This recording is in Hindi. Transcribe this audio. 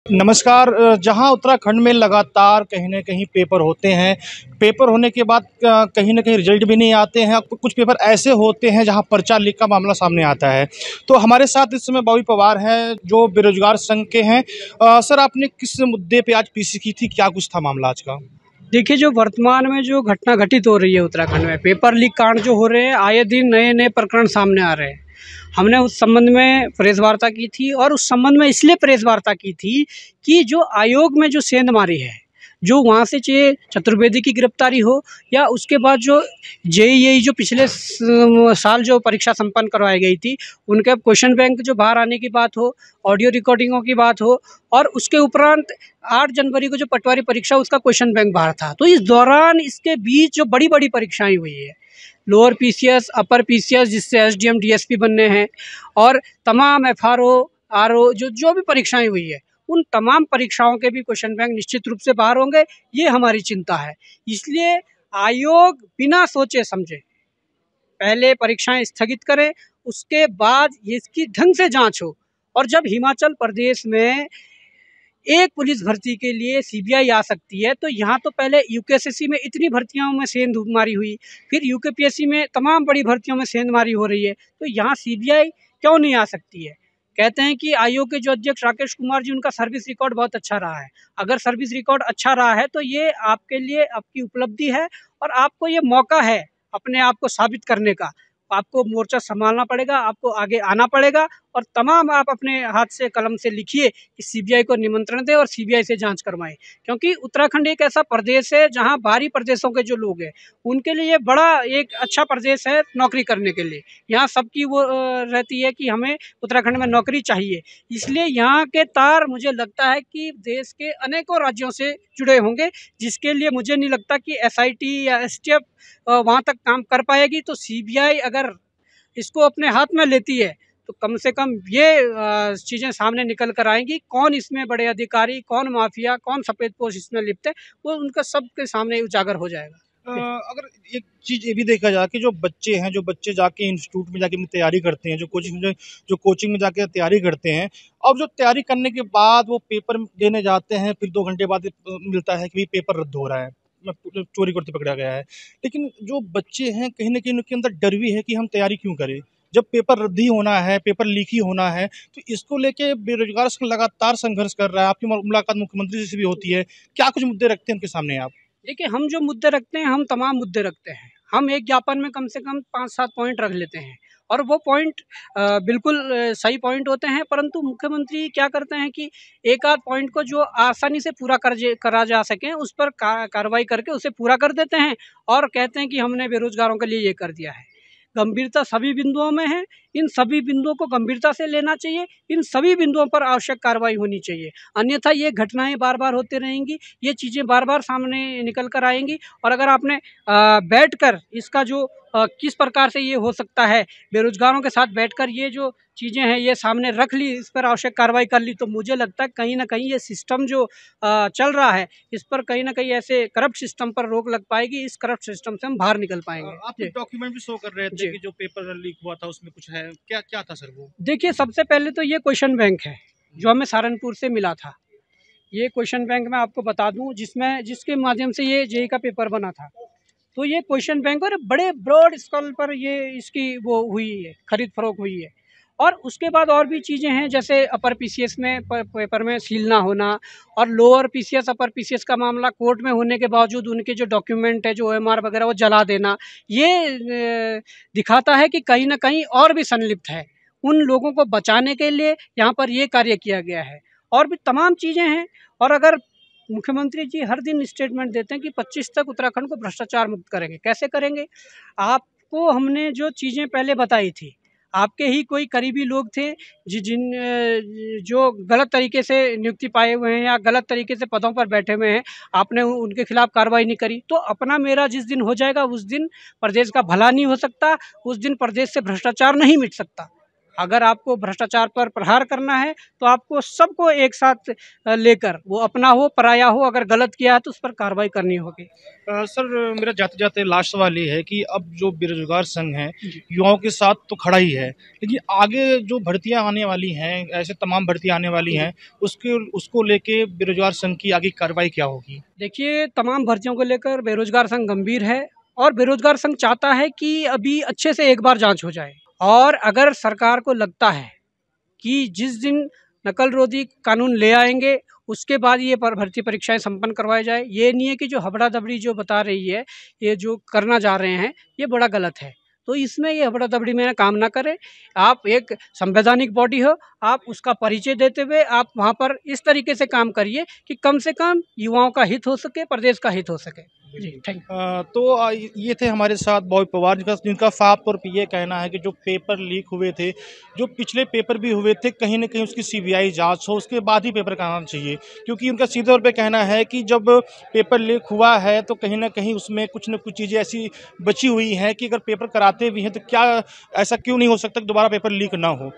नमस्कार। जहां उत्तराखंड में लगातार कहीं न कहीं पेपर होते हैं। पेपर होने के बाद कहीं न कहीं रिज़ल्ट भी नहीं आते हैं। कुछ पेपर ऐसे होते हैं जहां पर्चा लीक का मामला सामने आता है। तो हमारे साथ इस समय बॉबी पवार हैं जो बेरोज़गार संघ के हैं। सर, आपने किस मुद्दे पे आज पीसी की थी? क्या कुछ था मामला आज का? देखिए, जो वर्तमान में जो घटना घटित हो रही है उत्तराखंड में, पेपर लीक कांड जो हो रहे हैं, आए दिन नए-नए प्रकरण सामने आ रहे हैं। हमने उस संबंध में प्रेस वार्ता की थी और उस संबंध में इसलिए प्रेस वार्ता की थी कि जो आयोग में जो सेंधमारी है, जो वहाँ से चाहे चतुर्वेदी की गिरफ्तारी हो या उसके बाद जो जेईई जो पिछले साल जो परीक्षा संपन्न करवाई गई थी, उनके क्वेश्चन बैंक जो बाहर आने की बात हो, ऑडियो रिकॉर्डिंगों की बात हो और उसके उपरांत 8 जनवरी को जो पटवारी परीक्षा उसका क्वेश्चन बैंक बाहर था। तो इस दौरान इसके बीच जो बड़ी-बड़ी परीक्षाएँ हुई है, लोअर पीसीएस, अपर पीसीएस जिससे एसडीएम, डीएसपी बनने हैं और तमाम एफआरओ, आरओ जो भी परीक्षाएँ हुई है, उन तमाम परीक्षाओं के भी क्वेश्चन बैंक निश्चित रूप से बाहर होंगे, ये हमारी चिंता है। इसलिए आयोग बिना सोचे-समझे पहले परीक्षाएँ स्थगित करे, उसके बाद इसकी ढंग से जाँच हो। और जब हिमाचल प्रदेश में एक पुलिस भर्ती के लिए सीबीआई आ सकती है, तो यहाँ तो पहले यूकेएसएससी में इतनी भर्तियों में सेंधमारी हुई, फिर यूकेपीएससी में तमाम बड़ी भर्तियों में सेंधमारी हो रही है, तो यहाँ सीबीआई क्यों नहीं आ सकती है? कहते हैं कि आयोग के जो अध्यक्ष राकेश कुमार जी, उनका सर्विस रिकॉर्ड बहुत अच्छा रहा है। अगर सर्विस रिकॉर्ड अच्छा रहा है, तो ये आपके लिए आपकी उपलब्धि है और आपको ये मौका है अपने आप को साबित करने का। आपको मोर्चा सँभालना पड़ेगा, आपको आगे आना पड़ेगा और तमाम आप अपने हाथ से कलम से लिखिए कि सीबीआई को निमंत्रण दें और सीबीआई से जांच करवाएं, क्योंकि उत्तराखंड एक ऐसा प्रदेश है जहां बाहरी प्रदेशों के जो लोग हैं उनके लिए बड़ा एक अच्छा प्रदेश है नौकरी करने के लिए। यहाँ सबकी वो रहती है कि हमें उत्तराखंड में नौकरी चाहिए, इसलिए यहाँ के तार मुझे लगता है कि देश के अनेकों राज्यों से जुड़े होंगे, जिसके लिए मुझे नहीं लगता कि एसआईटी या एसटीएफ वहाँ तक काम कर पाएगी। तो सीबीआई अगर इसको अपने हाथ में लेती है तो कम से कम ये चीज़ें सामने निकल कर आएंगी, कौन इसमें बड़े अधिकारी, कौन माफिया, कौन सफ़ेदपोश इसमें लिप्त है, वो उनका सबके सामने उजागर हो जाएगा। अगर एक चीज़ ये भी देखा जाए कि जो बच्चे जाके इंस्टीट्यूट में जाके अपनी तैयारी करते हैं, जो कोचिंग में जाके तैयारी करते हैं, अब जो तैयारी करने के बाद वो पेपर देने जाते हैं, फिर 2 घंटे बाद मिलता है कि भई पेपर रद्द हो रहा है, चोरी करते पकड़ा गया है। लेकिन जो बच्चे हैं, कहीं न कहीं उनके अंदर डर भी है कि हम तैयारी क्यों करें? जब पेपर रद्द ही होना है, पेपर लीक ही होना है, तो इसको लेके बेरोज़गार संघ लगातार संघर्ष कर रहा है। आपकी मुलाकात मुख्यमंत्री जी से भी होती है। क्या कुछ मुद्दे रखते हैं उनके सामने आप? देखिए, हम जो मुद्दे रखते हैं, हम तमाम मुद्दे रखते हैं। हम एक ज्ञापन में कम से कम 5-7 पॉइंट रख लेते हैं और वो पॉइंट बिल्कुल सही पॉइंट होते हैं, परंतु मुख्यमंत्री क्या करते हैं कि एक आध पॉइंट को जो आसानी से पूरा करा जा सके, उस पर कार्रवाई करके उसे पूरा कर देते हैं और कहते हैं कि हमने बेरोज़गारों के लिए ये कर दिया है। गंभीरता सभी बिंदुओं में है, इन सभी बिंदुओं को गंभीरता से लेना चाहिए, इन सभी बिंदुओं पर आवश्यक कार्रवाई होनी चाहिए। अन्यथा ये घटनाएँ बार-बार होती रहेंगी, ये चीज़ें बार-बार सामने निकल कर आएँगी और अगर आपने बैठकर इसका जो किस प्रकार से ये हो सकता है, बेरोज़गारों के साथ बैठकर ये जो चीज़ें हैं, ये सामने रख ली, इस पर आवश्यक कार्रवाई कर ली, तो मुझे लगता है कहीं न कहीं ये सिस्टम जो चल रहा है, इस पर कहीं न कहीं ऐसे करप्ट सिस्टम पर रोक लग पाएगी, इस करप्ट सिस्टम से हम बाहर निकल पाएँगे। आप जी। डॉक्यूमेंट भी शो कर रहे थे जी। कि जो पेपर लीक हुआ था उसमें कुछ है, क्या क्या था सर वो? देखिए, सबसे पहले तो ये क्वेश्चन बैंक है, जो हमें सहारनपुर से मिला था। ये क्वेश्चन बैंक मैं आपको बता दूँ जिसके माध्यम से ये जेईई का पेपर बना था। तो ये क्वेश्चन बैंक और बड़े ब्रॉड स्केल पर ये इसकी वो हुई है, खरीद-फ़रोख्त हुई है। और उसके बाद और भी चीज़ें हैं, जैसे अपर पीसीएस में पेपर में सील ना होना और लोअर पीसीएस, अपर पीसीएस का मामला कोर्ट में होने के बावजूद उनके जो डॉक्यूमेंट है, जो ओएमआर वगैरह वो जला देना। ये दिखाता है कि कहीं न कहीं और भी संलिप्त है। उन लोगों को बचाने के लिए यहाँ पर ये कार्य किया गया है और भी तमाम चीज़ें हैं। और अगर मुख्यमंत्री जी हर दिन स्टेटमेंट देते हैं कि 25 तक उत्तराखंड को भ्रष्टाचार मुक्त करेंगे। कैसे करेंगे? आपको हमने जो चीज़ें पहले बताई थी, आपके ही कोई करीबी लोग थे जो गलत तरीके से नियुक्ति पाए हुए हैं या गलत तरीके से पदों पर बैठे हुए हैं, आपने उनके खिलाफ कार्रवाई नहीं करी। तो अपना मेरा जिस दिन हो जाएगा, उस दिन प्रदेश का भला नहीं हो सकता, उस दिन प्रदेश से भ्रष्टाचार नहीं मिट सकता। अगर आपको भ्रष्टाचार पर प्रहार करना है तो आपको सबको एक साथ लेकर, वो अपना हो पराया हो, अगर गलत किया है तो उस पर कार्रवाई करनी होगी। सर, मेरा जाते जाते लास्ट सवाल ये है कि अब जो बेरोजगार संघ है युवाओं के साथ तो खड़ा ही है, लेकिन आगे जो भर्तियां आने वाली हैं, ऐसे तमाम भर्तियां आने वाली हैं, उसके उसको लेके बेरोजगार संघ की आगे कार्रवाई क्या होगी? देखिए, तमाम भर्तियों को लेकर बेरोजगार संघ गंभीर है और बेरोजगार संघ चाहता है कि अभी अच्छे से एक बार जांच हो जाए, और अगर सरकार को लगता है कि जिस दिन नकल रोधी कानून ले आएंगे उसके बाद ये भर्ती परीक्षाएं संपन्न करवाई जाए, ये नहीं है कि जो हबड़ा दबड़ी जो बता रही है, ये जो करना जा रहे हैं, ये बड़ा गलत है। तो इसमें ये हबड़ा दबड़ी में काम ना करें। आप एक संवैधानिक बॉडी हो, आप उसका परिचय देते हुए आप वहाँ पर इस तरीके से काम करिए कि कम से कम युवाओं का हित हो सके, प्रदेश का हित हो सके। जी, थैंक यू। तो ये थे हमारे साथ बॉय पवार, जिनका साफ तौर पे ये कहना है कि जो पेपर लीक हुए थे, जो पिछले पेपर भी हुए थे, कहीं न कहीं उसकी सीबीआई जांच हो, उसके बाद ही पेपर कराना चाहिए। क्योंकि उनका सीधे तौर पे कहना है कि जब पेपर लीक हुआ है तो कहीं न कहीं उसमें कुछ न कुछ चीज़ें ऐसी बची हुई हैं कि अगर पेपर कराते भी हैं तो क्या ऐसा क्यों नहीं हो सकता कि दोबारा पेपर लीक ना हो?